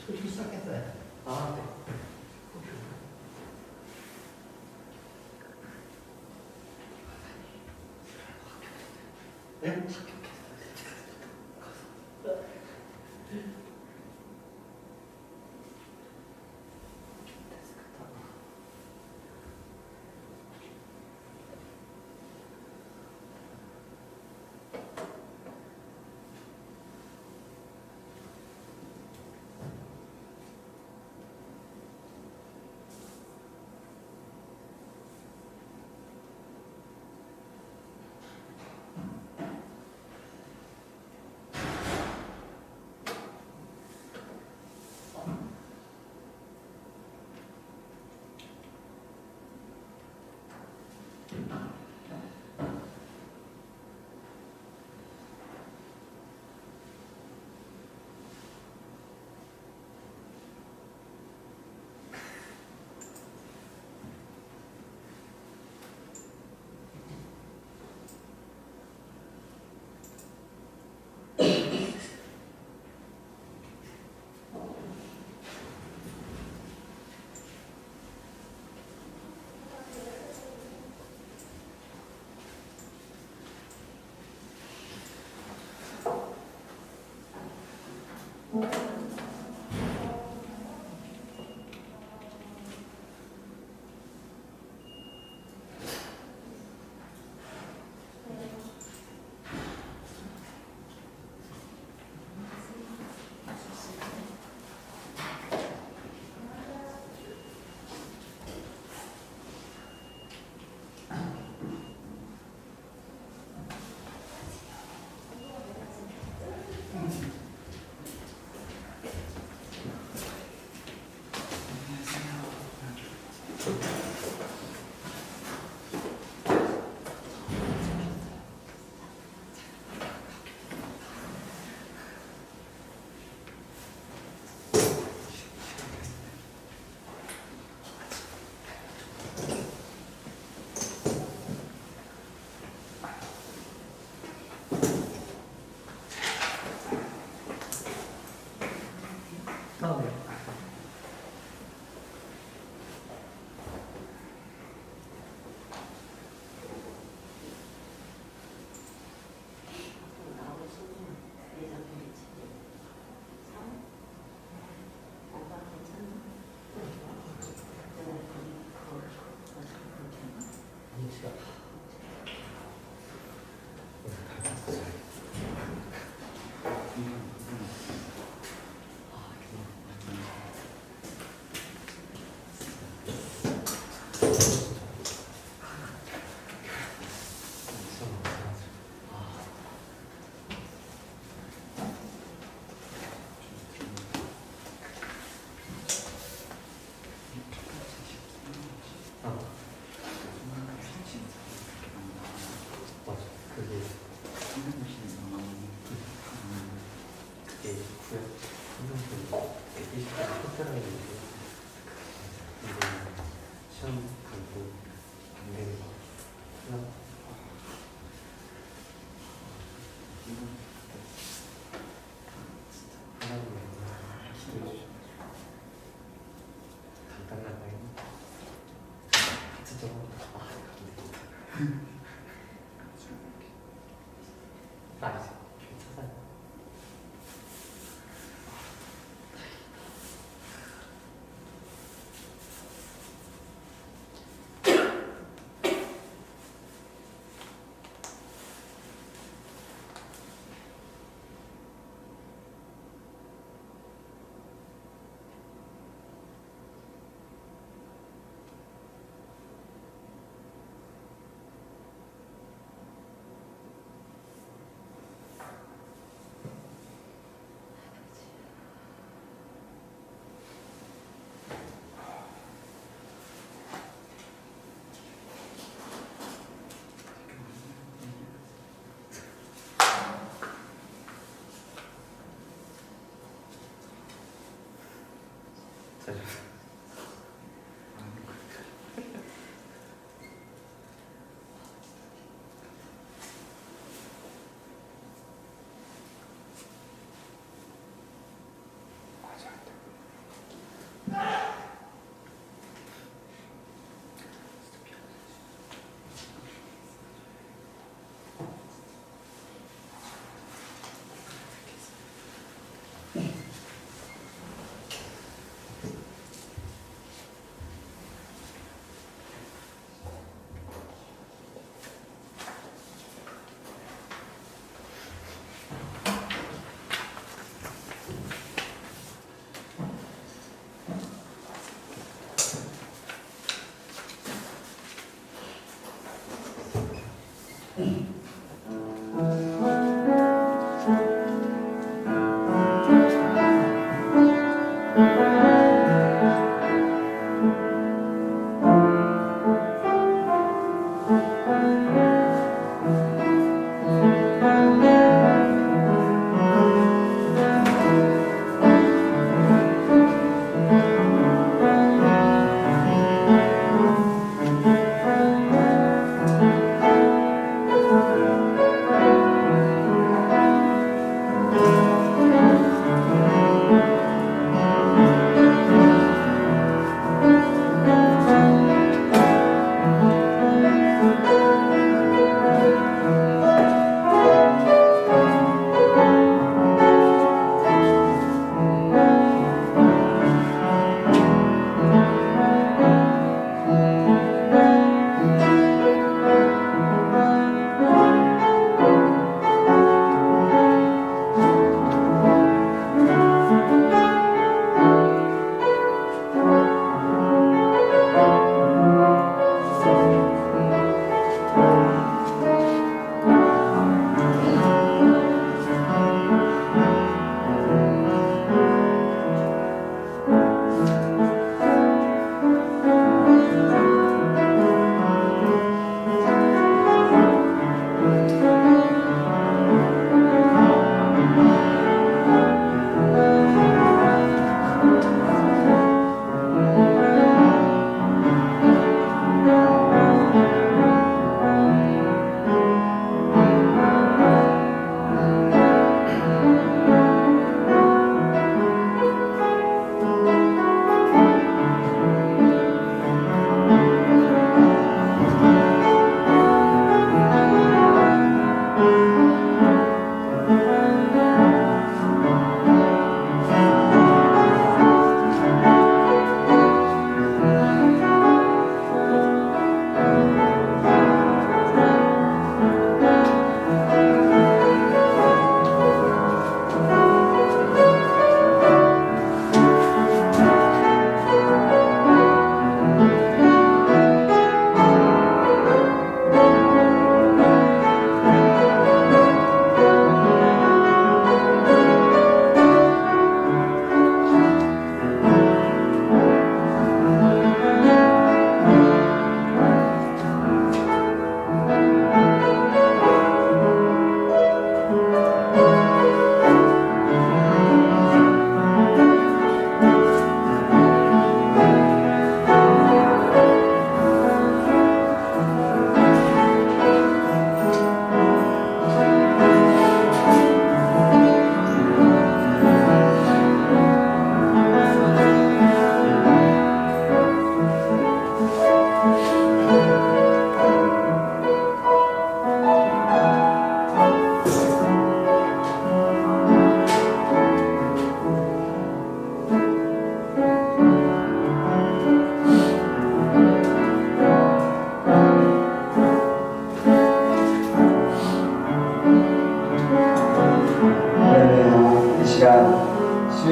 솔직히 시작했어요. 아, 네. 네?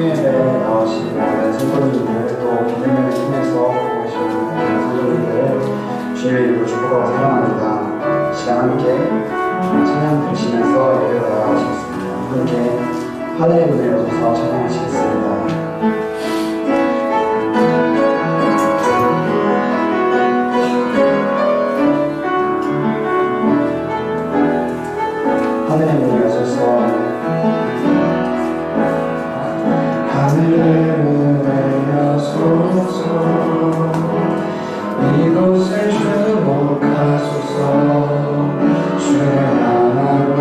수요일에 나오신 모든 성도님들 또 기념일을 통해서 보고 계신 모든 성도님들 주님의 이름으로 축복하고 사랑합니다. 시간 함께 찬양 드리시면서 예배로 나아가시겠습니다. 함께 하늘의 문을 열어서 찬양하시겠습니다. 하늘의 문을 여셔서 하늘의 문을 여소서 이곳을 주목하소서 주의 나라로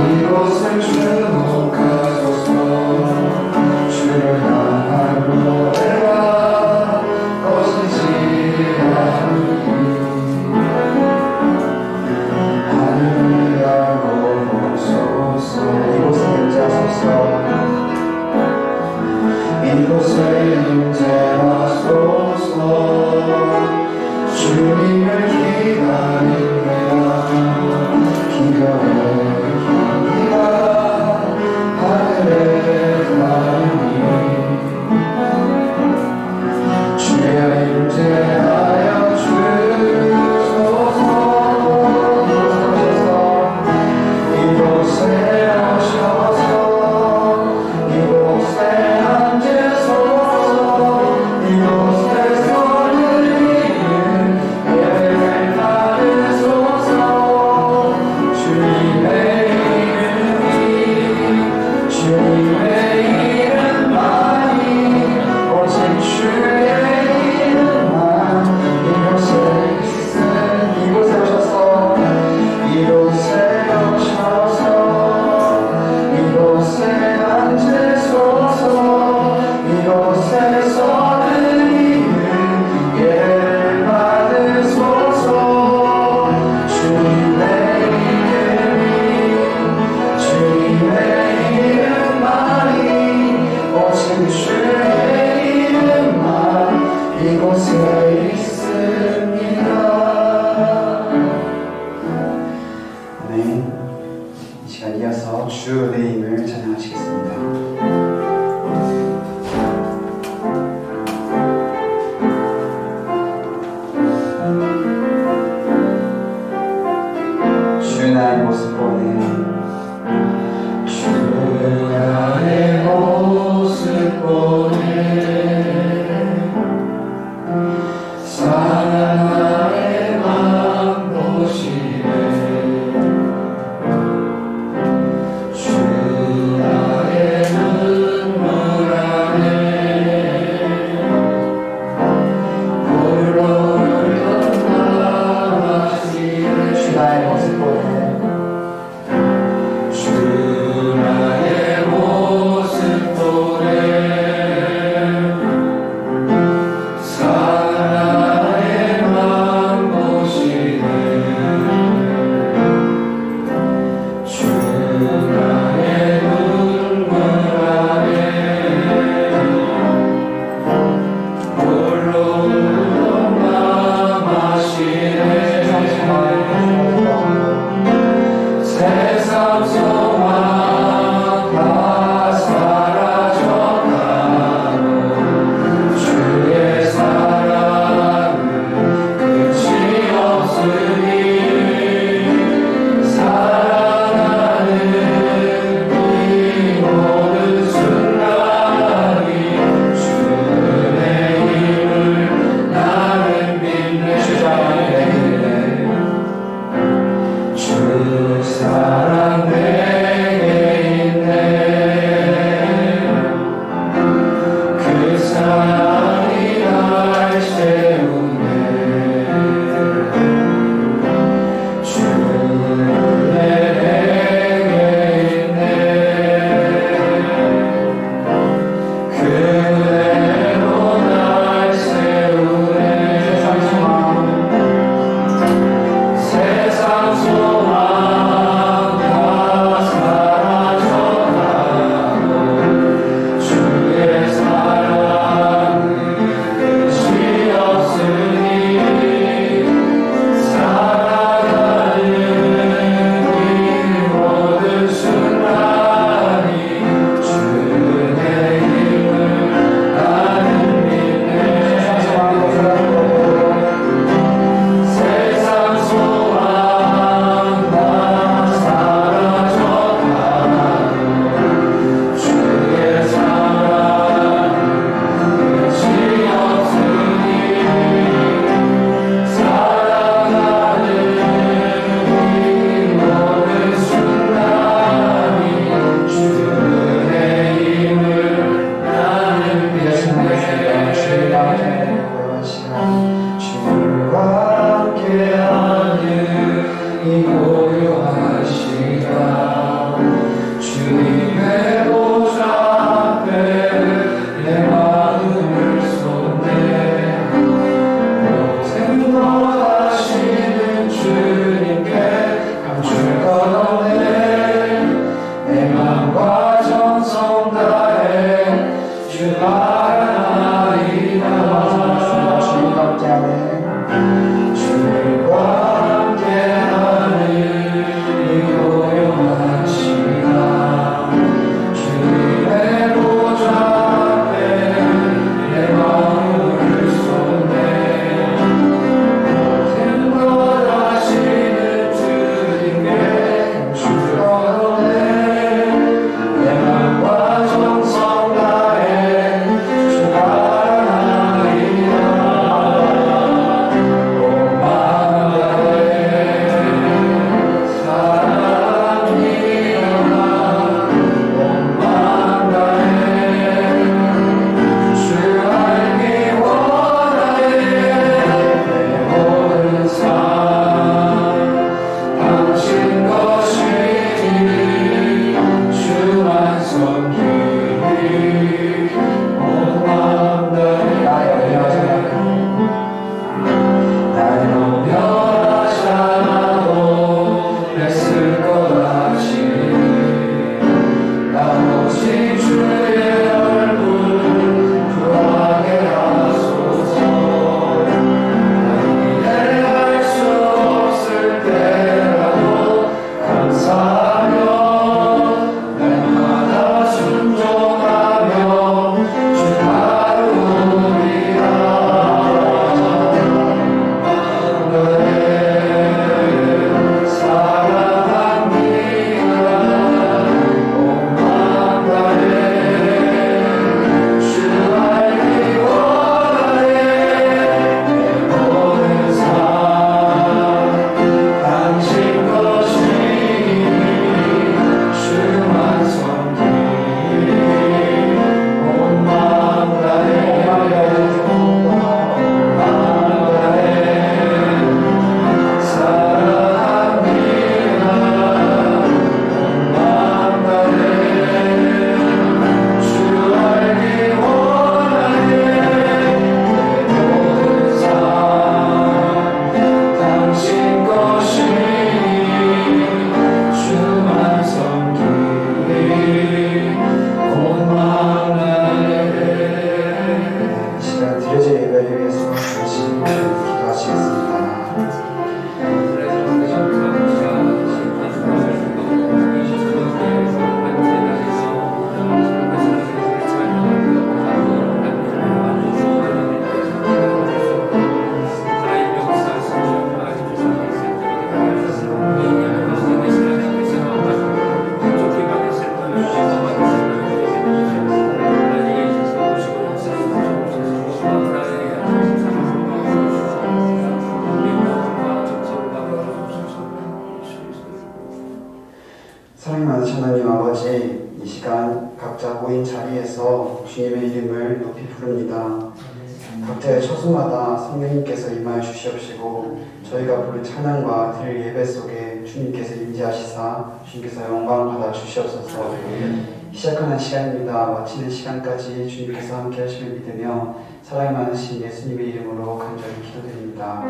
이곳을 주목하소서 주를 향한 노래가 꺼지지 않으니 하늘을 열고 보소서 이곳에 임재하소서 이곳에 임재하소서 주님을 기다립니다 기도해 사랑 내게 있네. 그 사랑이 날 채우네. 주 내게 있네. 그대로 날 세우네. 세상 소망 다 사라져가고 주의 사랑은 끝이 없으니 살아가는 이 모든 순간이 주의 힘을 나는 믿네. 세상 소망 다 사라져가고 주의 사랑은 끝이 없으니 살아가는 이 모든 순간이 주의 힘을 나는 주와 함께하는 이 고요한 시간 주님의 보좌 앞에 내 마음을 쏟네. 모든 것 하시는 주님께 감출 것 없네. 내 마음과 정성 다해 주 바라나이다. 주님과 함께하네. 주님과 함께하는 이 고요한 사랑이 많으신 하나님 아버지, 이 시간 각자 모인 자리에서 주님의 이름을 높이 부릅니다. 각자의 처소마다 성령님께서 임하여 주시옵시고 저희가 부른 찬양과 드릴 예배 속에 주님께서 임재하시사 주님께서 영광 받아 주시옵소서. 시작하는 시간입니다. 마치는 시간까지 주님께서 함께 하심을 믿으며 사랑이 많으신 예수님의 이름으로 간절히 기도드립니다.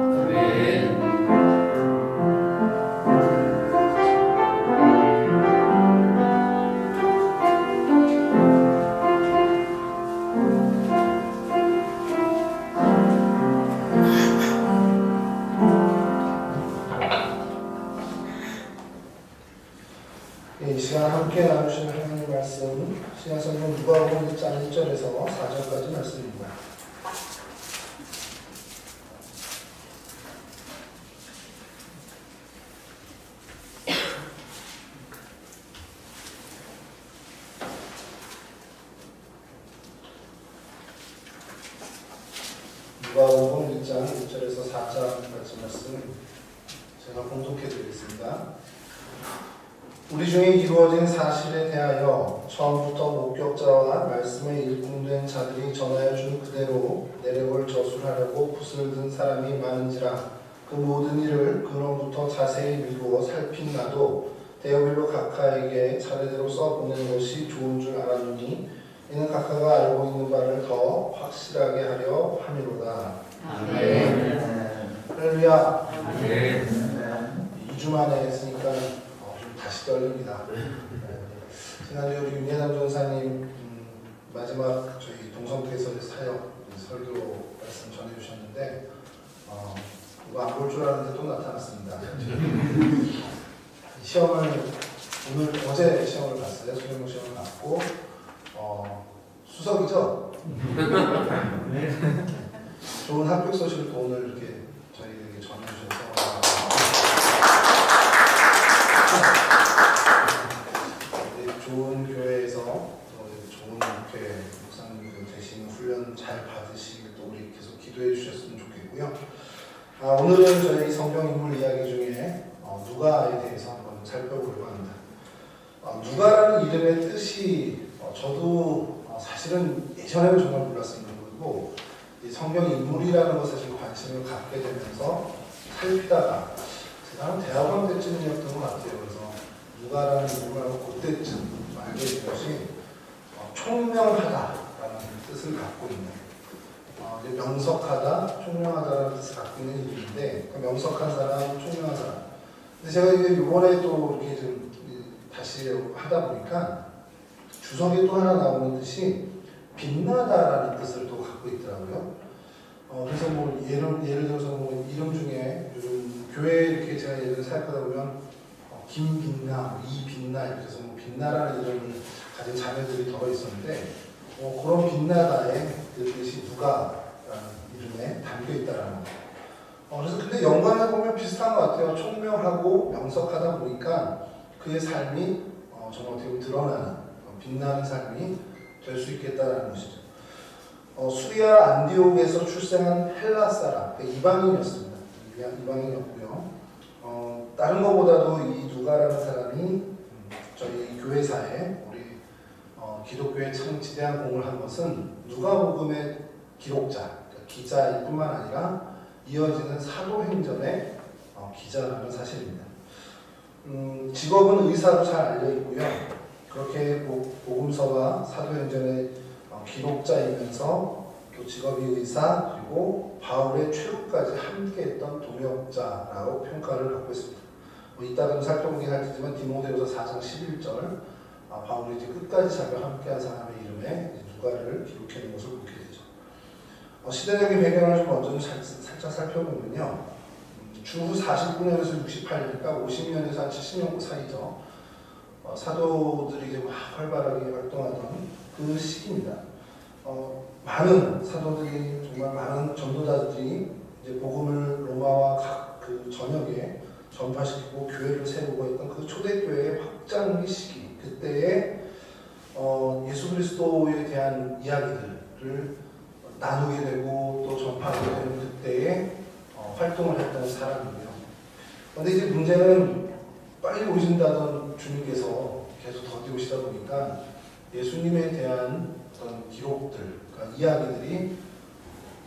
이 시간 함께 나누신 하나님의 말씀, 신약성경 누가복음 1장 1절에서 4절까지 말씀입니다. 누가복음 1장 1절에서 4절까지 말씀 제가 봉독해 드리겠습니다. 우리 중에 이루어진 사실에 대하여 처음부터 목격자와 말씀에 일꾼된 자들이 전하여 준 그대로 내력을 저술하려고 붓을 든 사람이 많은지라 그 모든 일을 근원부터 자세히 미루어 살핀 나도 대여별로 각하에게 차례대로 써보내는 것이 좋은 줄 알았노니 이는 각하가 알고 있는 바를 더 확실하게 하려 함이로다. 아멘. 할렐루야. 아멘. 2주 만에 했으니까 다시 떨립니다. 지난주에 우리 윤예남 전사님 마지막 저희 동성태에서의 사역 설교 말씀 전해주셨는데 이거 안 볼 줄 알았는데 또 나타났습니다. 시험을 어제 시험을 봤어요. 수능 시험을 봤고 수석이죠. 좋은 합격 소식을 또 오늘 이렇게 저희에게 전해주셔서. 좋은 교회에서 좋은 목회 목사님들 되시는 훈련 잘 받으시길 또 우리 계속 기도해 주셨으면 좋겠고요. 오늘은 저희 성경 인물 이야기 중에 누가에 대해서 한번 살펴보려고 합니다. 누가라는 이름의 뜻이 저도 사실은 예전에는 정말 몰랐습니다. 그리고 이 성경 인물이라는 것에 좀 관심을 갖게 되면서 살피다가 제가 한 대학원 때쯤이었던 것 같아요. 그래서 누가라는 이름을 그때쯤 알게 된 것이 총명하다라는 뜻을 갖고 있는 명석하다, 총명하다라는 뜻을 갖고 있는 이름인데 명석한 사람, 총명한 사람. 근데 제가 이번에 또 이렇게 좀 다시 하다 보니까 주석에 또 하나 나오는 뜻이 빛나다라는 뜻을 또 갖고 있더라고요. 그래서 뭐 예를 들어서 뭐 이름 중에 요즘 교회 이렇게 제가 예를 살펴다 보면 김빛나, 이빛나 이렇게 해서 뭐 빛나라는 이름을 가진 자매들이 더 있었는데 그런 빛나다의 그 뜻이 누가라는 이름에 담겨 있다라는 거. 그래서 근데 연관해 보면 비슷한 것 같아요. 총명하고 명석하다 보니까 그의 삶이 정말 어떻게 보면 드러나는 빛나는 삶이 될 수 있겠다라는 것이죠. 수리아 안디옥에서 출생한 헬라 사람, 이방인이었습니다. 이방인이었고요. 다른 것보다도 이 누가라는 사람이 저희 교회사에 우리 기독교에 참 지대한 공을 한 것은 누가복음의 기록자, 그러니까 기자일 뿐만 아니라 이어지는 사도행전의 기자라는 사실입니다. 직업은 의사로 잘 알려 있고요. 그렇게 복음서와 사도행전의 기록자이면서 또 직업이 의사 그리고 바울의 최후까지 함께했던 동역자라고 평가를 받고 있습니다. 이따가 좀 살펴보긴 할 테지만 디모데후서 4장 11절 바울이 이제 끝까지 자기와 함께한 사람의 이름에 누가를 기록해 놓은 것을 보게 되죠. 시대적인 배경을 좀 먼저 좀 살짝 살펴보면요. 주후 49년에서 68년이니까 50년에서 한 70년 사이죠. 사도들이 이제 막 활발하게 활동하던 그 시기입니다. 많은 사도들이 정말 많은 전도자들이 이제 복음을 로마와 각 그 전역에 전파시키고 교회를 세우고 했던 그 초대교회의 확장기 시기 그때에 예수 그리스도에 대한 이야기들을 나누게 되고 또 전파하게 되는 그때에 활동을 했던 사람이고요. 그런데 이제 문제는 빨리 오신다던 주님께서 계속 더디 오시다 보니까 예수님에 대한 어떤 기록들, 그러니까 이야기들이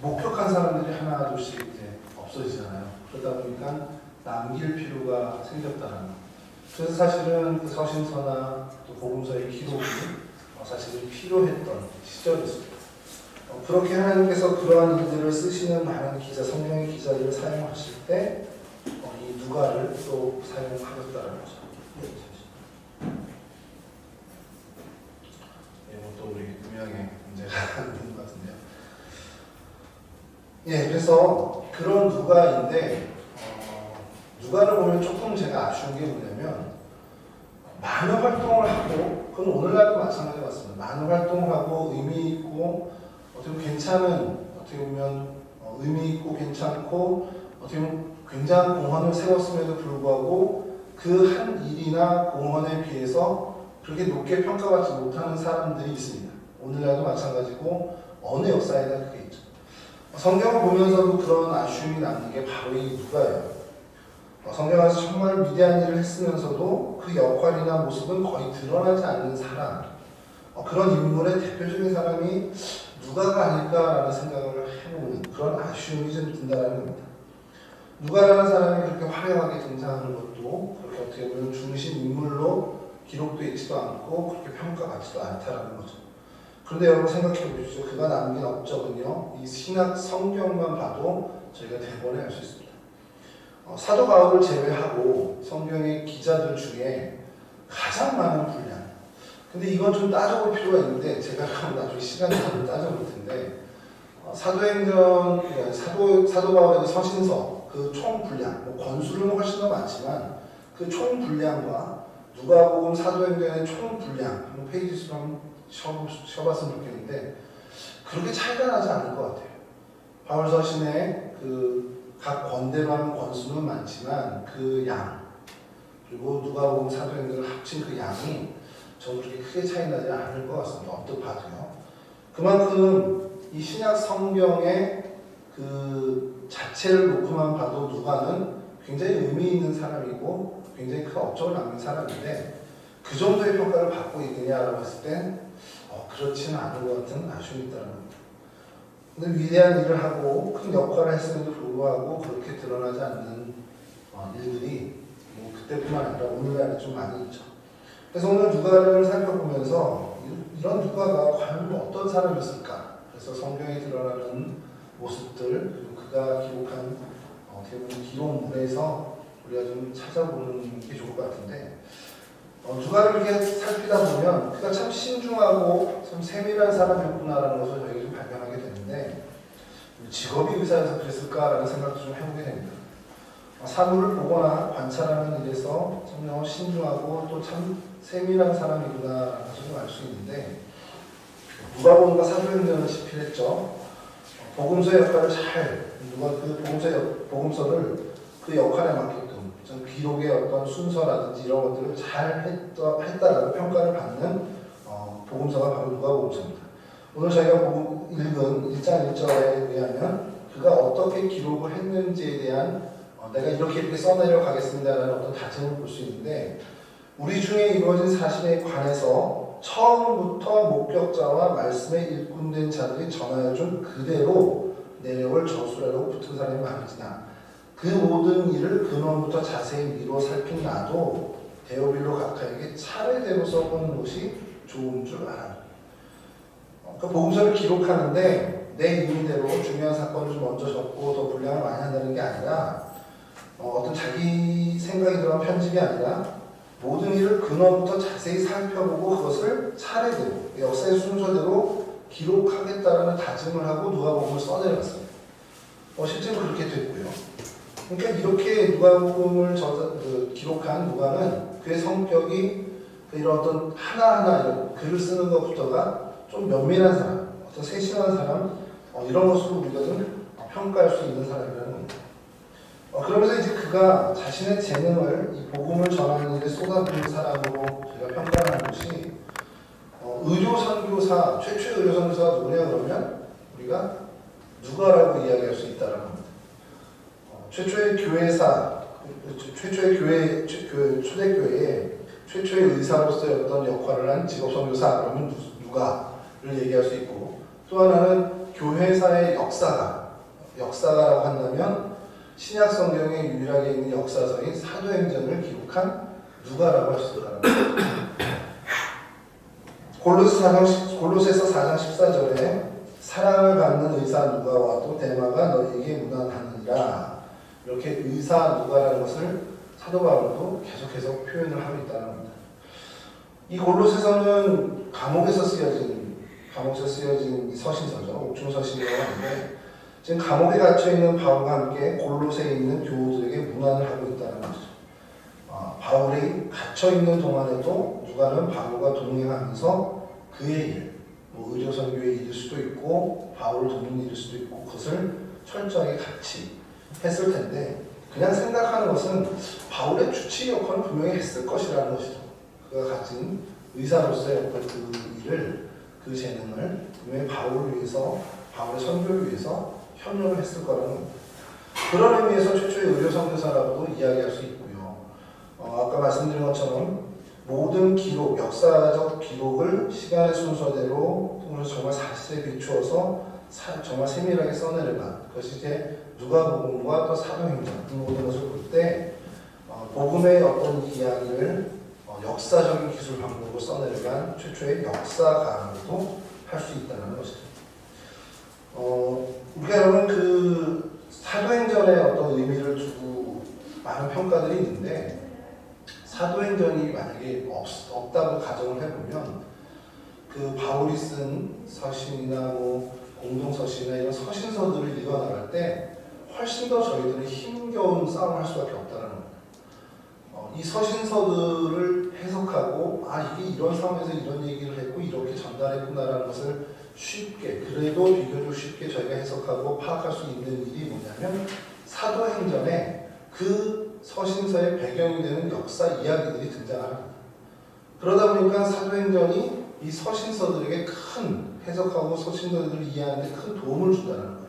목격한 사람들이 하나둘씩 이제 없어지잖아요. 그러다 보니까 남길 필요가 생겼다는 거. 그래서 사실은 그 서신서나 또 복음서의 기록이 사실은 필요했던 시절이었습니다. 그렇게 하나님께서 그러한 일들을 쓰시는 많은 기자, 성경의 기자들을 사용하실 때 이 누가를 또 사용하셨다는 거죠. 또 우리 음향에 문제가 있는 것 같은데요. 예, 그래서 그런 누가인데 누가를 보면 조금 제가 아쉬운 게 뭐냐면 많은 활동을 하고, 그건 오늘날도 마찬가지 같습니다. 많은 활동을 하고 의미 있고 어떻게 보면 괜찮은, 어떻게 보면 의미 있고 괜찮고 어떻게 보면 굉장한 공헌을 세웠음에도 불구하고 그 한 일이나 공헌에 비해서 그렇게 높게 평가받지 못하는 사람들이 있습니다. 오늘날도 마찬가지고 어느 역사에나 그게 있죠. 성경을 보면서도 그런 아쉬움이 남는 게 바로 이 누가예요. 성경에서 정말 위대한 일을 했으면서도 그 역할이나 모습은 거의 드러나지 않는 사람, 그런 인물의 대표적인 사람이 누가가 아닐까라는 생각을 해보는 그런 아쉬움이 좀 든다는 겁니다. 누가라는 사람이 그렇게 화려하게 등장하는 것도 그렇게 어떻게 보면 중심 인물로 기록되어 있지도 않고 그렇게 평가받지도 않다라는 거죠. 그런데 여러분 생각해 보십시오. 그가 남긴 업적은요, 이 신약 성경만 봐도 저희가 대번에 알 수 있습니다. 사도 바울을 제외하고 성경의 기자들 중에 가장 많은 분량. 근데 이건 좀 따져볼 필요가 있는데 제가 나중에 시간이 나면 따져볼 텐데 사도행전, 사도 바울의 서신서 그 총 분량, 권수는 훨씬 더 많지만 그 총 분량과 누가복음 사도행전의 총 분량, 한번 페이지 수로 한번 쉬어봤으면 좋겠는데 그렇게 차이가 나지 않을 것 같아요. 바울 서신의 그 각 권대로 하는 권수는 많지만 그 양, 그리고 누가복음 사도행전을 합친 그 양이 저는 그렇게 크게 차이 나지 않을 것 같습니다. 언뜻 봐도요. 그만큼 이 신약 성경의 그 자체를 놓고만 봐도 누가는 굉장히 의미 있는 사람이고 굉장히 큰 업적을 남긴 사람인데 그 정도의 평가를 받고 있느냐라고 했을 땐 그렇지는 않은 것 같은 아쉬움이 있다는 겁니다. 근데 위대한 일을 하고 큰 역할을 했음에도 불구하고 그렇게 드러나지 않는 일들이 뭐 그때뿐만 아니라 오늘날에 좀 많이 있죠. 그래서 오늘 누가를 살펴보면서 이런 누가가 과연 어떤 사람이었을까? 그래서 성경에 드러나는 모습들, 그리고 그가 기록한 대부분 기록물에서 우리가 좀 찾아보는 게 좋을 것 같은데 누가를 이렇게 살피다 보면 그가 참 신중하고 참 세밀한 사람이었구나라는 것을 저희가 좀 발견하게 되는데 직업이 의사여서 그랬을까라는 생각도 좀 해보게 됩니다. 사물을 보거나 관찰하는 일에서 참 신중하고 또 참 세밀한 사람이구나라는 것을 좀 알 수 있는데 누가복음과 사도행전을 집필했죠. 복음서의 역할을 누가 그 복음서를 그 역할에 맞게끔 좀 기록의 어떤 순서라든지 이런 것들을 잘 했다라고 평가를 받는 복음서가 바로 누가복음서입니다. 오늘 저희가 읽은 1장 1절에 의하면 그가 어떻게 기록을 했는지에 대한 내가 이렇게 써내려 가겠습니다라는 어떤 다짐을 볼 수 있는데 우리 중에 이루어진 사실에 관해서 처음부터 목격자와 말씀에 일꾼된 자들이 전하여준 그대로 내려올 저수라로 붙은 사람이 많으나 그 모든 일을 근원부터 자세히 미뤄 살핀 나도 데오빌로 각하에게 차례대로 써보는 것이 좋은 줄 알아. 그 복음서를 기록하는데 내 임의대로 중요한 사건을 좀 먼저 적고 더 분량을 많이 한다는 게 아니라 어떤 자기 생각이 들어간 편집이 아니라 모든 일을 근원부터 자세히 살펴보고 그것을 차례대로 역사의 순서대로 기록하겠다라는 다짐을 하고 누가복음을 써내렸습니다. 실제로 그렇게 됐고요. 그러니까 이렇게 누가복음을 기록한 누가는 그의 성격이 이런 어떤 하나하나 이런 글을 쓰는 것부터가 좀 면밀한 사람, 어떤 세심한 사람 이런 것으로 우리가 좀 평가할 수 있는 사람이라는 겁니다. 그러면서 이제 그가 자신의 재능을 이 복음을 전하는 일에 쏟아부은 사람으로 제가 평가하는 것이 의료 선교사, 최초의 의료 선교사가 누구냐 그러면 우리가 누가라고 이야기할 수 있다는 겁니다. 최초의 교회사, 최초의 교회, 초대교회에 최초의 의사로서의 어떤 역할을 한 직업 선교사 그러면 누가를 얘기할 수 있고, 또 하나는 교회사의 역사가라고 한다면 신약 성경에 유일하게 있는 역사서인 사도행전을 기록한 누가라고 할 수 있을 거라는 거예요. 골로새서 4장 14절에 사랑을 받는 의사 누가와 또 데마가 너희에게 문안하느니라, 이렇게 의사 누가라는 것을 사도 바울도 계속해서 표현을 하고 있다는 겁니다. 이 골로새서는 감옥에서 쓰여진 서신서죠. 옥중서신이라고 하는데, 지금 감옥에 갇혀 있는 바울과 함께 골로새에 있는 교우들에게 문안을 하고 있다는 거죠. 바울이 갇혀 있는 동안에도 누가는 바울과 동행하면서 그의 일, 의료 선교의 일일 수도 있고 바울을 돕는 일일 수도 있고, 그것을 철저하게 같이 했을 텐데, 그냥 생각하는 것은 바울의 주치 역할은 분명히 했을 것이라는 것이죠. 그가 가진 의사로서의 어떤 그 일을, 그 재능을 분명히 바울을 위해서, 바울의 선교를 위해서 협력을 했을 거라는 겁니다. 그런 의미에서 최초의 의료 선교사라고도 이야기할 수 있고요. 아까 말씀드린 것처럼 모든 기록, 역사적 기록을 시간의 순서대로 정말 사실에 비추어서 정말 세밀하게 써내려간 그것이 이제 누가복음과 또 사도행전, 이 모든 것을 볼 때 복음의 어떤 이야기를 역사적인 기술 방법으로 써내려간 최초의 역사가라고도 할 수 있다는 것이죠. 우리가 여러분 그 사도행전의 어떤 의미를 두고 많은 평가들이 있는데, 사도행전이 만약에 없다고 가정을 해보면 그 바울이 쓴 서신이나 공동서신이나 이런 서신서들을 읽어나갈 때 훨씬 더 저희들은 힘겨운 싸움을 할 수밖에 없다는 겁니다. 이 서신서들을 해석하고 이게 이런 상황에서 이런 얘기를 했고 이렇게 전달했구나라는 것을 쉽게, 그래도 비교적 쉽게 저희가 해석하고 파악할 수 있는 일이 뭐냐면 사도행전에 그 서신서의 배경이 되는 역사 이야기들이 등장합니다. 그러다 보니까 사도행전이 이 서신서들에게 큰 해석하고 서신서들을 이해하는 데 큰 도움을 준다는 거예요.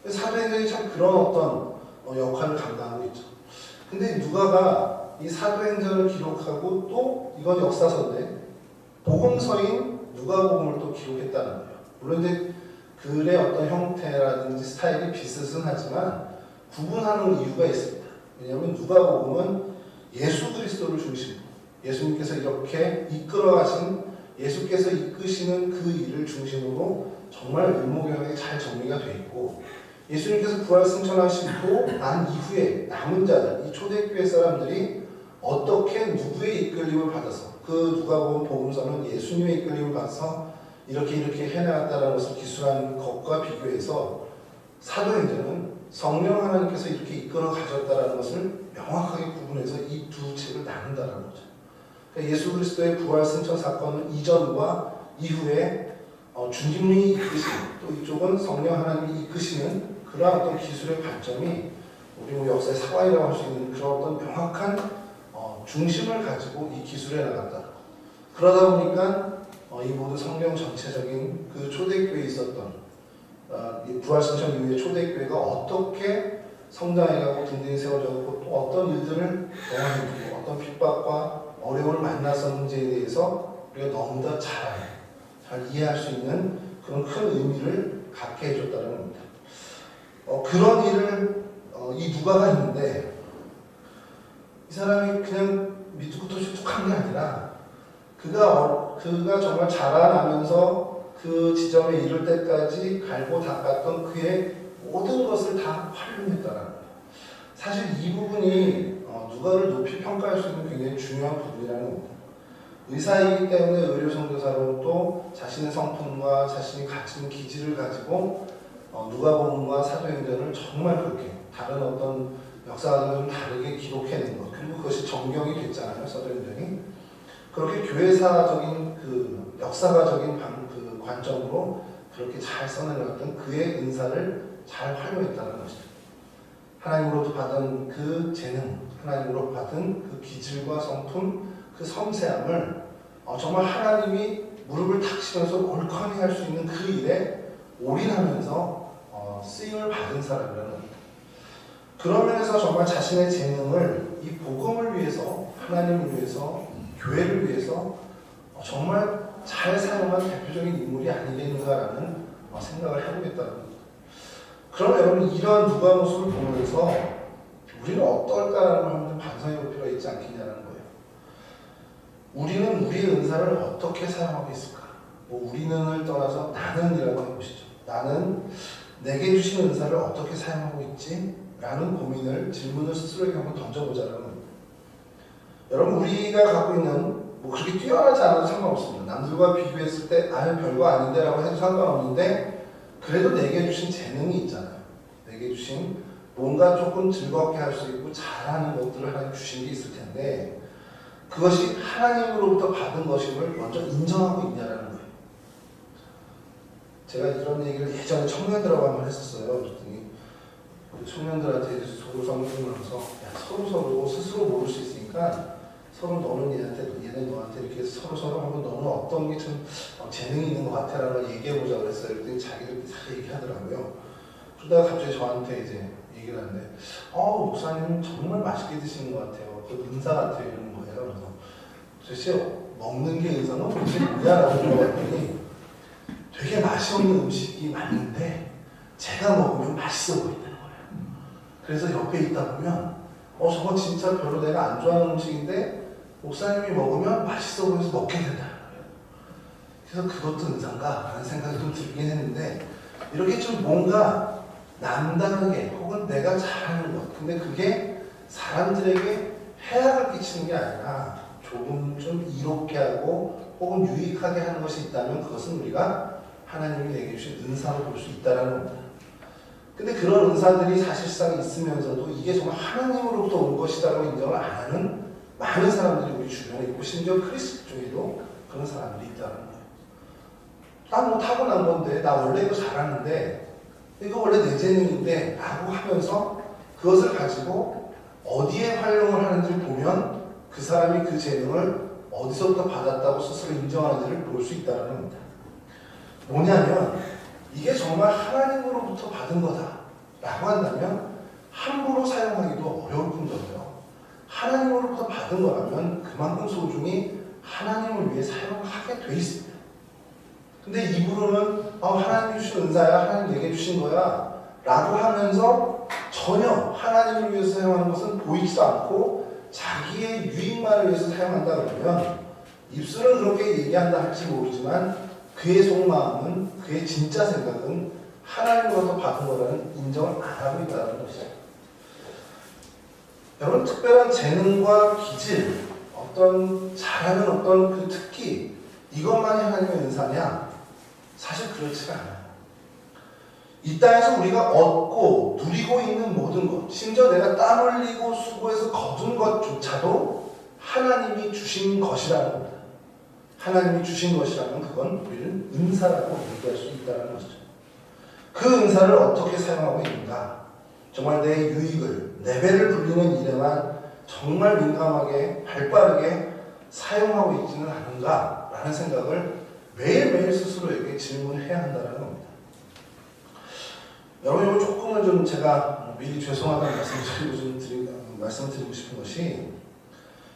사도행전이 참 그런 어떤 역할을 감당하고 있죠. 근데 누가가 이 사도행전을 기록하고 또 이건 역사서인데 복음서인 누가복음을 또 기록했다는 거예요. 물론 이제 글의 어떤 형태라든지 스타일이 비슷은 하지만 구분하는 이유가 있습니다. 왜냐하면 누가복음은 예수 그리스도를 중심으로, 예수님께서 이렇게 이끌어가신, 예수께서 이끄시는 그 일을 중심으로 정말 일목요연하게 잘 정리가 되어 있고, 예수님께서 부활 승천하시고 난 이후에 남은 자들, 이 초대교회 사람들이 어떻게 누구의 이끌림을 받아서, 그 누가복음 복음서는 예수님의 이끌림을 받아서 이렇게 해나갔다는 것을 기술한 것과 비교해서 사도행전은 성령 하나님께서 이렇게 이끌어 가셨다는 것을 명확하게 구분해서 이 두 책을 나눈다는 거죠. 그러니까 예수 그리스도의 부활 승천 사건은 이전과 이후에 주님이 이끄시는, 또 이쪽은 성령 하나님이 이끄시는 그러한 어떤 기술의 관점이 우리 역사의 사과이라고 할 수 있는 그런 어떤 명확한 중심을 가지고 이 기술에 나갔다. 그러다 보니까 이 모든 성령 전체적인 그 초대교회에 있었던 부활승천 이후에 초대교회가 어떻게 성장해가고 든든히 세워졌고 또 어떤 일들을 경험했고 어떤 핍박과 어려움을 만났었는지에 대해서 우리가 너무나 잘 이해할 수 있는 그런 큰 의미를 갖게 해줬다는 겁니다. 그런 일을 이 누가가 있는데, 이 사람이 그냥 밑도부터 슈툭한 게 아니라 그가 정말 자라나면서 그 지점에 이를 때까지 갈고 닦았던 그의 모든 것을 다 활용했다는 거예요. 사실 이 부분이 누가를 높이 평가할 수 있는 굉장히 중요한 부분이라는 겁니다. 의사이기 때문에 의료 선교사로 또 자신의 성품과 자신이 가진 기질을 가지고 누가복음과 사도행전을 정말 그렇게 다른 어떤 역사와는 좀 다르게 기록해낸 것, 그리고 그것이 정경이 됐잖아요. 사도행전이 그렇게 교회사적인 그 역사가적인 그 관점으로 그렇게 잘 써내려갔던 그의 은사를 잘 활용했다는 것이죠. 하나님으로부터 받은 그 재능, 하나님으로부터 받은 그 기질과 성품, 그 섬세함을 정말 하나님이 무릎을 탁 치면서 올컨히 할 수 있는 그 일에 올인하면서 쓰임을 받은 사람이라는 겁니다. 그런 면에서 정말 자신의 재능을 이 복음을 위해서, 하나님을 위해서, 교회를 위해서 정말 잘 사용한 대표적인 인물이 아니겠는가라는 생각을 해보겠다는 겁니다. 그럼 여러분 이러한 누가복음을 보면서 우리는 어떨까라는 걸 한번 반성해 볼 필요가 있지 않겠냐는 거예요. 우리는 우리의 은사를 어떻게 사용하고 있을까? 뭐 우리는을 떠나서 나는이라고 해보시죠. 나는 내게 주신 은사를 어떻게 사용하고 있지? 라는 질문을 스스로에게 한번 던져보자는 겁니다. 여러분 우리가 갖고 있는 뭐 그렇게 뛰어나지 않아도 상관없습니다. 남들과 비교했을 때 별거 아닌데 라고 해도 상관없는데 그래도 내게 주신 재능이 있잖아요. 내게 주신 뭔가 조금 즐겁게 할 수 있고 잘하는 것들을 하나님 주신 게 있을 텐데 그것이 하나님으로부터 받은 것임을 먼저 인정하고 있냐라는 거예요. 제가 이런 얘기를 예전에 청년들하고 한번 했었어요. 그랬더니 청년들한테 이제 서로 성경하면서 서로 스스로 모를 수 있으니까 서로 너는 얘는 너한테 이렇게 서로 한번 너는 어떤 게 좀 재능이 있는 것 같아라는 걸 얘기해보자 그랬어요. 그랬더니 자기들끼리 다 얘기하더라고요. 그러다가 갑자기 저한테 이제 얘기를 하는데 목사님은 정말 맛있게 드시는 것 같아요. 그 은사 같아요. 이러는 거예요. 그래서 도대체 먹는 게 은사는 도대체 뭐냐라고 물어봤더니 되게 맛이 없는 음식이 맞는데 제가 먹으면 맛있어 보인다는 거예요. 그래서 옆에 있다 보면 저거 진짜 별로 내가 안 좋아하는 음식인데 목사님이 먹으면 맛있어 보여서 먹게 된다는 거예요. 그래서 그것도 은사인가? 라는 생각이 좀 들긴 했는데 이렇게 좀 뭔가 남다르게 혹은 내가 잘하는 것 근데 그게 사람들에게 해악을 끼치는 게 아니라 조금 좀 이롭게 하고 혹은 유익하게 하는 것이 있다면 그것은 우리가 하나님이 내게 주신 은사로 볼 수 있다는 겁니다. 근데 그런 은사들이 사실상 있으면서도 이게 정말 하나님으로부터 온 것이다라고 인정을 안 하는 많은 사람들이 우리 주변에 있고 심지어 크리스천 중에도 그런 사람들이 있다는 거예요. 난 뭐 타고난 건데 나 원래 이거 잘하는데 이거 원래 내 재능인데 라고 하면서 그것을 가지고 어디에 활용을 하는지를 보면 그 사람이 그 재능을 어디서부터 받았다고 스스로 인정하는지를 볼 수 있다는 겁니다. 뭐냐면 이게 정말 하나님으로부터 받은 거다 라고 한다면 함부로 사용하기도 어려울 뿐더러요. 하나님으로부터 받은 거라면 그만큼 소중히 하나님을 위해 사용을 하게 돼 있습니다. 근데 입으로는 하나님이 주신 은사야, 하나님 내게 주신 거야 라고 하면서 전혀 하나님을 위해서 사용하는 것은 보이지도 않고 자기의 유익만을 위해서 사용한다 그러면 입술은 그렇게 얘기한다 할지 모르지만 그의 속마음은, 그의 진짜 생각은 하나님으로부터 받은 거라는 인정을 안 하고 있다는 것이죠. 여러분 특별한 재능과 기질, 어떤 잘하는 어떤 그 특기 이것만이 하나님의 은사냐? 사실 그렇지가 않아요. 이 땅에서 우리가 얻고 누리고 있는 모든 것, 심지어 내가 땀 흘리고 수고해서 거둔 것조차도 하나님이 주신 것이라는 겁니다. 하나님이 주신 것이라면 그건 우리는 은사라고 얘기할 수 있다는 것이죠. 그 은사를 어떻게 사용하고 있는가? 정말 내 유익을, 내 배를 불리는 일에만 정말 민감하게, 발빠르게 사용하고 있지는 않은가? 라는 생각을 매일매일 스스로에게 질문해야 한다는 겁니다. 여러분, 이거 조금은 좀 제가 미리 죄송하다는 말씀을 드리고 싶은 것이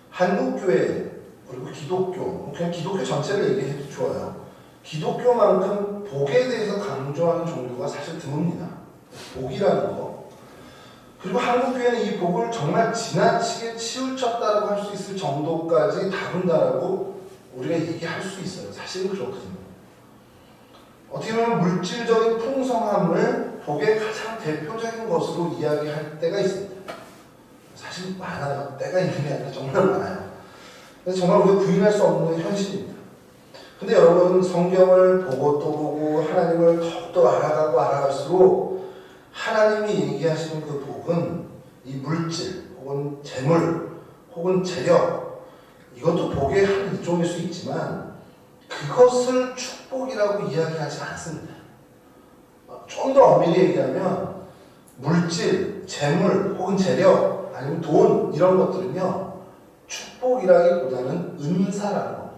한국교회 그리고 기독교, 그냥 기독교 전체를 얘기해도 좋아요. 기독교만큼 복에 대해서 강조하는 종교가 사실 드뭅니다. 복이라는 거. 그리고 한국교회는 이 복을 정말 지나치게 치우쳤다라고 할 수 있을 정도까지 다룬다라고 우리가 얘기할 수 있어요. 사실은 그렇거든요. 어떻게 보면 물질적인 풍성함을 복의 가장 대표적인 것으로 이야기할 때가 있습니다. 사실 많아요. 때가 있는 게 아니라 정말 많아요. 그래서 정말 우리가 부인할 수 없는 현실입니다. 근데 여러분 성경을 보고 또 보고 하나님을 더욱더 알아가고 알아갈수록 하나님이 얘기하시는 그 복은 이 물질 혹은 재물 혹은 재력 이것도 복의 한 일종일 수 있지만 그것을 축복이라고 이야기하지 않습니다. 좀 더 엄밀히 얘기하면 물질, 재물 혹은 재력 아니면 돈 이런 것들은요 축복이라기보다는 은사라는 겁니다.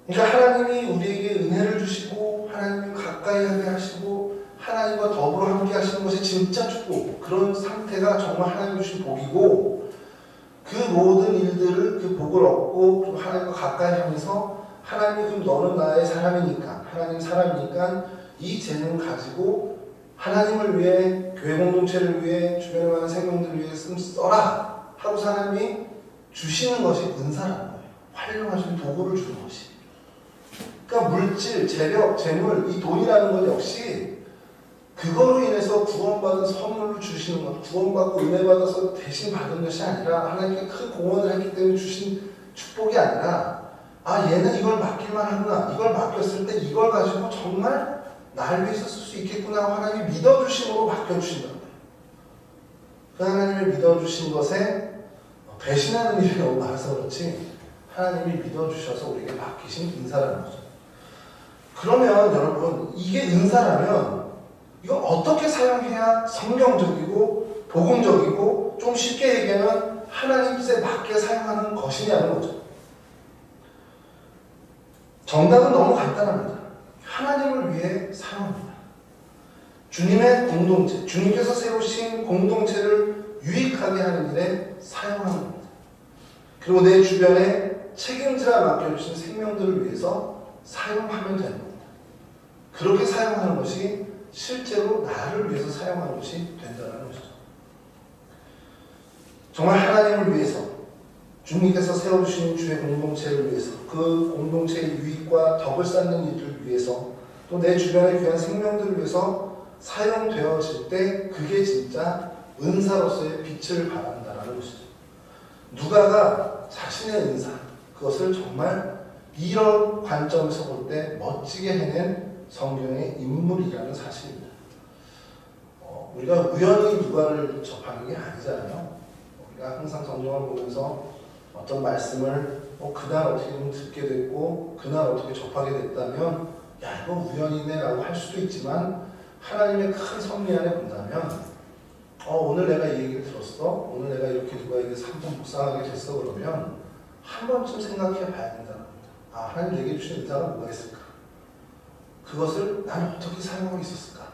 그러니까 하나님이 우리에게 은혜를 주시고 하나님이 가까이 하게 하시고 하나님과 더불어 함께 하시는 것이 진짜 축복, 그런 상태가 정말 하나님 주신 복이고, 그 모든 일들을 그 복을 얻고 그리고 하나님과 가까이 하면서 하나님이 그럼 너는 나의 사람이니까, 하나님 사람이니까 이 재능 가지고 하나님을 위해, 교회 공동체를 위해, 주변에 많은 생명들을 위해 써라 하고 하나님이 주시는 것이 은사라는 거예요. 활용하신 도구를 주는 것이. 그러니까 물질, 재력, 재물, 이 돈이라는 것 역시 그거로 인해서 구원받은 선물로 주시는 것, 구원받고 은혜받아서 대신 받은 것이 아니라 하나님께 큰 공헌을 했기 때문에 주신 축복이 아니라, 아 얘는 이걸 맡길만 하구나, 이걸 맡겼을 때 이걸 가지고 정말 나를 위해서 쓸 수 있겠구나 하고 하나님이 믿어주심으로 맡겨주신다는 거예요. 그 하나님이 믿어주신 것에 배신하는 일이 너무 많아서 그렇지 하나님이 믿어주셔서 우리에게 맡기신 은사라는 거죠. 그러면 여러분, 이게 은사라면 이걸 어떻게 사용해야 성경적이고 복음적이고 좀 쉽게 얘기하면 하나님 뜻에 맞게 사용하는 것이냐는 거죠. 정답은 너무 간단합니다. 하나님을 위해 사용합니다. 주님의 공동체, 주님께서 세우신 공동체를 유익하게 하는 일에 사용하는 겁니다. 그리고 내 주변에 책임지라 맡겨주신 생명들을 위해서 사용하면 되는 겁니다. 그렇게 사용하는 것이 실제로 나를 위해서 사용하는 것이 된다는 것이죠. 정말 하나님을 위해서, 주님께서 세워주신 주의 공동체를 위해서, 그 공동체의 유익과 덕을 쌓는 일들을 위해서, 또 내 주변의 귀한 생명들을 위해서 사용되어질 때 그게 진짜 은사로서의 빛을 발한다는 것이죠. 누가가 자신의 은사, 그것을 정말 이런 관점에서 볼 때 멋지게 해낸 성경의 인물이라는 사실입니다. 우리가 우연히 누가를 접하는 게 아니잖아요. 우리가 항상 성경을 보면서 어떤 말씀을 그날 어떻게 좀 듣게 됐고 그날 어떻게 접하게 됐다면 야 이거 우연이네 라고 할 수도 있지만, 하나님의 큰 섭리 안에 본다면 오늘 내가 이 얘기를 들었어, 오늘 내가 이렇게 누가에게서 한 번 묵상하게 됐어, 그러면 한 번쯤 생각해 봐야 된다는 겁니다. 아, 하나님 내게 주신 은사가 뭐가 있을까? 그것을 나는 어떻게 사용하고 있었을까?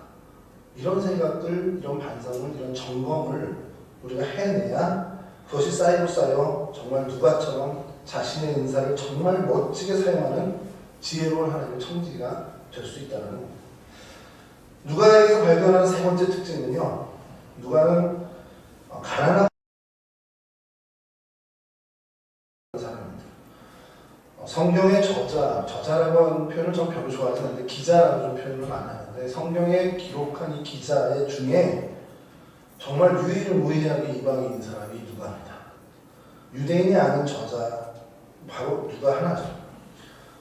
이런 생각들, 이런 반성을, 이런 점검을 우리가 해내야 그것이 쌓이고 쌓여 정말 누가처럼 자신의 은사를 정말 멋지게 사용하는 지혜로운 하나님의 청지가 될 수 있다는 겁니다. 누가에게서 발견하는 세 번째 특징은요, 누가는 가난한 사람입니다. 성경의 저자라고 하는 표현을 전 별로 좋아하지 않는데 기자라고 좀 표현을 많이 하는데, 성경에 기록한 이 기자의 중에 정말 유일무이하게 이방인인 사람이 누가입니다. 유대인이 아닌 저자 바로 누가 하나죠.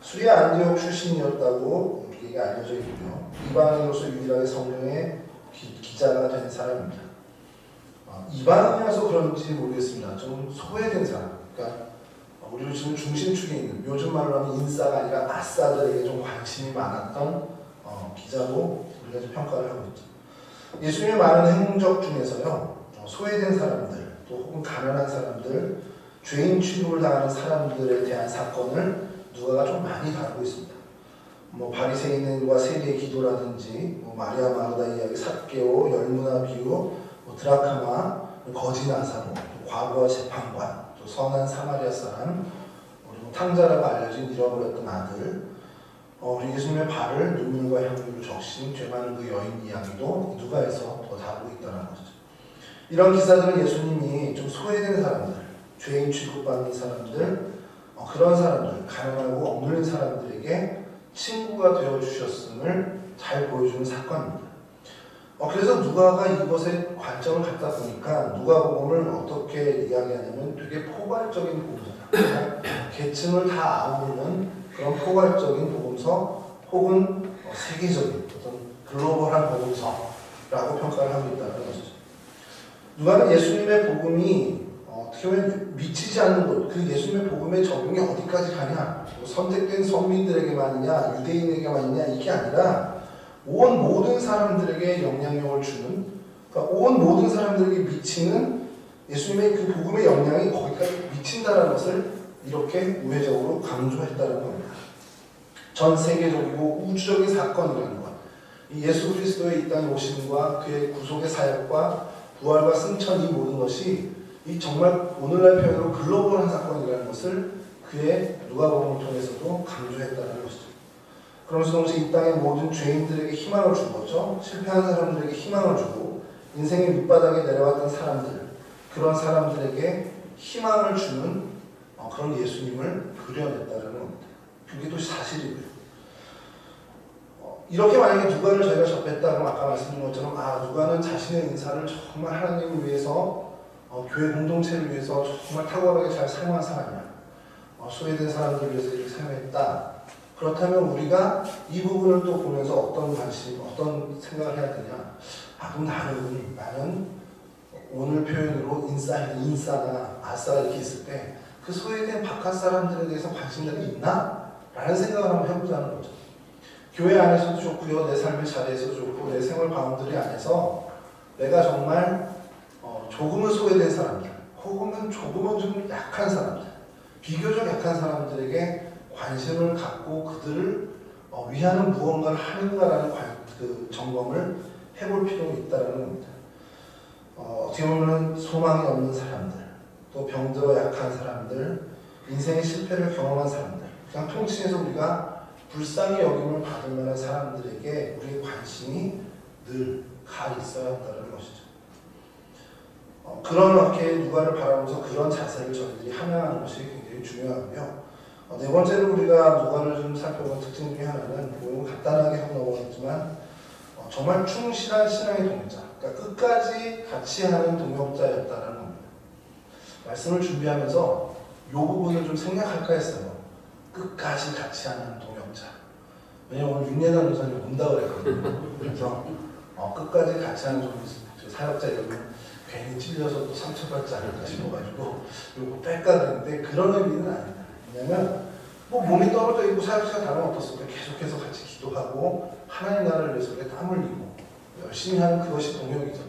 수리아 안디옥 출신이었다고 우리에게 알려져 있고요. 이방인으로서 유일하게 성경의 기자가 된 사람입니다. 이방인이라서 그런지 모르겠습니다. 좀 소외된 사람. 그러니까 우리 요즘 중심축에 있는, 요즘 말로 하면 인싸가 아니라 아싸들에게 좀 관심이 많았던 기자로 우리가 좀 평가를 하고 있죠. 예수님의 많은 행적 중에서요, 소외된 사람들, 또 혹은 가난한 사람들, 죄인 취급을 당하는 사람들에 대한 사건을 누가가 좀 많이 다루고 있습니다. 바리새인과 세리의 기도라든지, 마리아 마르다 이야기, 삭개오, 열무나 비유, 드라카마, 거지 나사로, 과부와 재판관, 또 선한 사마리아 사람, 그리고 탕자라고 알려진 잃어버렸던 아들, 우리 예수님의 발을 눈물과 향유로 적신 죄 많은 그 여인 이야기도 누가에서 더 다루고 있다는 것이죠. 이런 기사들은 예수님이 좀 소외된 사람들, 죄인 취급받는 사람들, 그런 사람들, 가난하고 억눌린 사람들에게 친구가 되어주셨음을 잘 보여주는 사건입니다. 그래서 누가가 이것에 관점을 갖다 보니까 누가복음을 어떻게 이야기하냐면 되게 포괄적인 복음서다. 계층을 다 아우르는 그런 포괄적인 복음서, 혹은 세계적인 어떤 글로벌한 복음서라고 평가를 하고 있다는 것이죠. 누가는 예수님의 복음이 어떻게 보면 미치지 않는 것, 그 예수님의 복음의 적용이 어디까지 가냐, 선택된 선민들에게만이냐, 유대인에게만이냐, 이게 아니라 온 모든 사람들에게 영향력을 주는, 그러니까 온 모든 사람들에게 미치는 예수님의 그 복음의 영향이 거기까지 미친다는 것을 이렇게 우회적으로 강조했다는 겁니다. 전 세계적이고 우주적인 사건이라는 것, 이 예수 그리스도의 이 땅에 오심과 그의 구속의 사역과 부활과 승천 이 모든 것이 이 정말 오늘날 표현으로 글로벌한 사건이라는 것을 그의 누가복음을 통해서도 강조했다는 것이죠. 그러면서 동시에 이 땅의 모든 죄인들에게 희망을 준 거죠. 실패한 사람들에게 희망을 주고 인생의 밑바닥에 내려왔던 사람들, 그런 사람들에게 희망을 주는 그런 예수님을 그려냈다는 겁니다. 그게 또 사실이고요. 이렇게 만약에 누가를 저희가 접했다 그러면 아까 말씀드린 것처럼 누가는 자신의 인사를 정말 하나님을 위해서 교회 공동체를 위해서 정말 탁월하게 잘 사용한 사람이야. 소외된 사람들을 위해서 이렇게 사용했다. 그렇다면 우리가 이 부분을 또 보면서 어떤 관심, 어떤 생각을 해야 되냐? 그럼 나는 오늘 표현으로 인싸나 아싸 이렇게 있을 때 그 소외된 바깥 사람들에 대해서 관심들이 있나? 라는 생각을 한번 해보자는 거죠. 교회 안에서도 좋고요, 내 삶의 자리에서도 좋고, 내 생활 바운더리 안에서 내가 정말 조금은 소외된 사람들, 혹은 조금은 좀 약한 사람들, 비교적 약한 사람들에게 관심을 갖고 그들을 위하는 무언가를 하는가라는 그 점검을 해볼 필요가 있다는 겁니다. 어떻게 보면 소망이 없는 사람들, 또 병들어 약한 사람들, 인생의 실패를 경험한 사람들, 그냥 통칭해서 우리가 불쌍히 여김을 받을 만한 사람들에게 우리의 관심이 늘 가 있어야 한다는 것이죠. 그렇게 누가를 바라보면서 그런 자세를 저희들이 함양하는 것이 굉장히 중요하고요. 네 번째로 우리가 누가를 좀 살펴본 특징 중에 하나는 보면 간단하게 하고 넘어갔지만 정말 충실한 신앙의 동역자, 그러니까 끝까지 같이 하는 동역자였다는 겁니다. 말씀을 준비하면서 이 부분을 좀 생략할까 했어요. 끝까지 같이 하는 동역자. 왜냐면 오늘 윤예단 교사님 온다 그랬거든요. 그래서 끝까지 같이 하는 사역자 이러면 괜히 찔려서 또 상처받지 않을까 싶어가지고 이거 뺄까 그랬는데 그런 의미는 아니다. 왜냐면 몸이 떨어져 있고 사역자가 다면 어떻습니까? 계속해서 같이 기도하고 하나님 나라를 위해서 땀 흘리고 열심히 하는 그것이 동역이죠.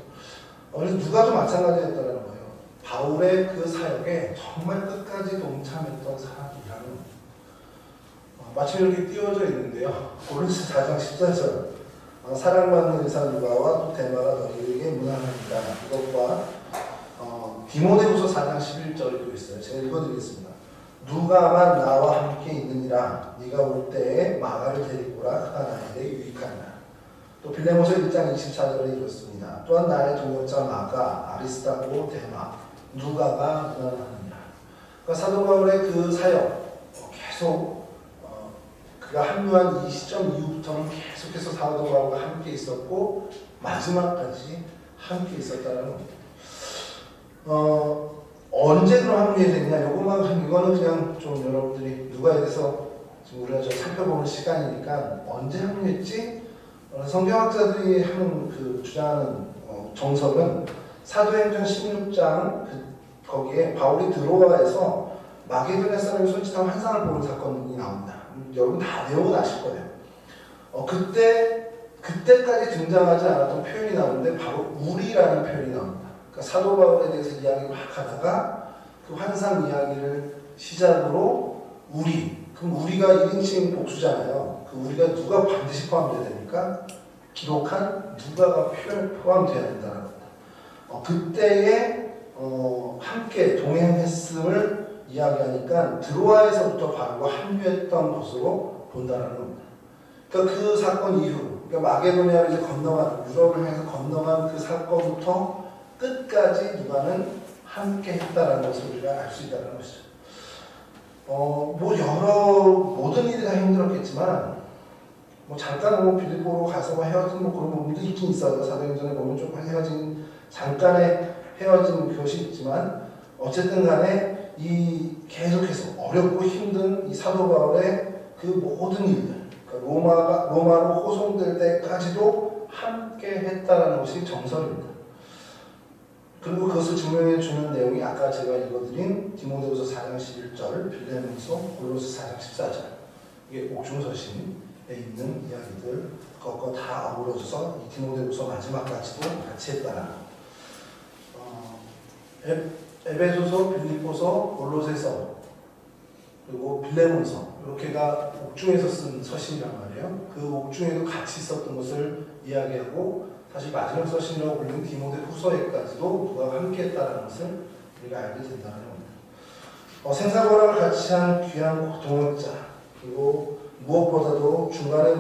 그래서 누가도 마찬가지였다는 거예요. 바울의 그 사역에 정말 끝까지 동참했던 사람이라는 마침 이렇게 띄워져 있는데요. 고린도서 4장 14절 사랑받는 의사 누가와 또 데마가 너희에게 문안합니다. 이것과 디모데후서 4장 11절도 있어요. 제가 읽어드리겠습니다. 누가만 나와 함께 있느니라. 네가 올 때에 마가를 데리고 오라. 그가 나에게 유익하니라. 또 빌레몬서 1장 24절에 이렇습니다. 또한 나의 동역자 마가, 아리스타고, 데마, 누가가 문안하느니라. 그러니까 사도 바울의 그 사역 계속 그가 합류한 이 시점 이후부터는 계속해서 사도 바울과 함께 있었고 마지막까지 함께 있었다는 겁니다. 언제 그럼 합류했느냐? 이거는 그냥 좀 여러분들이 누가에 대해서 지금 우리가 좀 살펴보는 시간이니까 언제 합류했지? 성경학자들이 하는 그 주장하는 정설은 사도행전 16장 거기에 바울이 드로아에서 마게도냐 사람이 손짓한 환상을 보는 사건이 나옵니다. 여러분 다 내용은 아실 거예요. 그때까지 등장하지 않았던 표현이 나오는데 바로 우리라는 표현이 나옵니다. 그러니까 사도 바울에 대해서 이야기를 막 하다가 그 환상 이야기를 시작으로 그럼 우리가 1인칭 복수잖아요. 그 우리가 누가 반드시 포함돼야 됩니까? 기록한 누가가 포함돼야 된다는 겁니다. 그때에 함께 동행했음을 이야기하니까 드로아에서부터 바울과 합류했던 것으로 본다는 겁니다. 그러니까 그 사건 이후, 그러니까 마게도냐를 이제 건너간 유럽을 향해서 건너간 그 사건부터 끝까지 누가는 함께 했다라는 것을 우리가 알 수 있다는 것이죠. 모든 일이 다 힘들었겠지만, 잠깐 빌립보로 가서 헤어진 그런 부분도 있긴 있어요. 사도행전에 보면 조금 잠깐의 헤어진 것이 있지만, 어쨌든 간에 계속해서 어렵고 힘든 이 사도 바울의 그 모든 일들, 그러니까 로마로 호송될 때까지도 함께 했다는 것이 정설입니다. 그리고 그것을 증명해 주는 내용이 아까 제가 읽어드린 디모데후서 4장 11절, 빌레몬서, 골로새 4장 14절, 이게 옥중서신에 있는 이야기들, 그것과 다 어우러져서 이 디모데후서 마지막까지도 같이 했다는 에베소서, 빌립보서, 골로새서 그리고 빌레몬서 이렇게가 옥중에서 쓴 서신이란 말이에요. 그 옥중에도 같이 썼던 것을 이야기하고 사실 마지막 서신이라고 불리는 디모데 후서에까지도 누가 함께했다는 것을 우리가 알게 된다는 겁니다. 생사고랑을 같이 한 귀한 동역자, 그리고 무엇보다도 중간에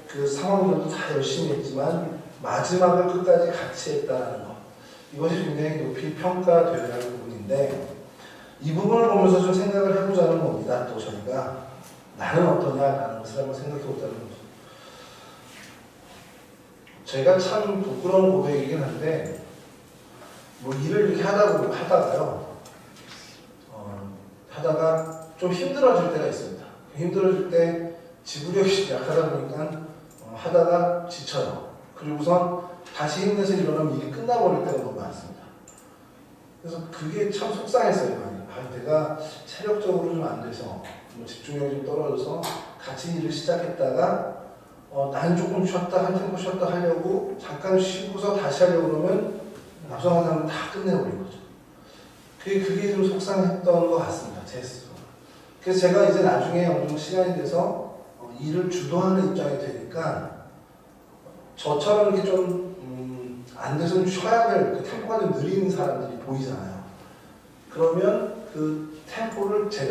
그 상황들도 다 열심히 했지만 마지막을 끝까지 같이 했다는 것, 이것이 굉장히 높이 평가되어야 할 부분인데, 이 부분을 보면서 좀 생각을 해보자는 겁니다. 또 저희가 나는 어떠냐라는 것을 한번 생각해 보자는 거죠. 제가 참 부끄러운 고백이긴 한데, 일을 이렇게 하다가요, 하다가 좀 힘들어질 때가 있습니다. 힘들어질 때 지구력이 약하다 보니까 하다가 지쳐요. 그리고선 다시 힘내서 일어나면 일이 끝나버릴 때가 너무 많습니다. 그래서 그게 참 속상했어요. 내가 체력적으로 좀 안 돼서 집중력이 좀 떨어져서 같이 일을 시작했다가 난 조금 쉬었다 한 템포 쉬었다 하려고 잠깐 쉬고서 다시 하려고 그러면 앞서가는 사람은 다 끝내버린 거죠. 그게 좀 속상했던 것 같습니다. 제 스스로. 그래서 제가 이제 나중에 어느 정도 시간이 돼서 일을 주도하는 입장이 되니까 저처럼 이렇게 좀 안 돼서 좀 쉬어야 될 그 템포가 좀 느린 사람들이 보이잖아요. 그러면 그 템포를 제가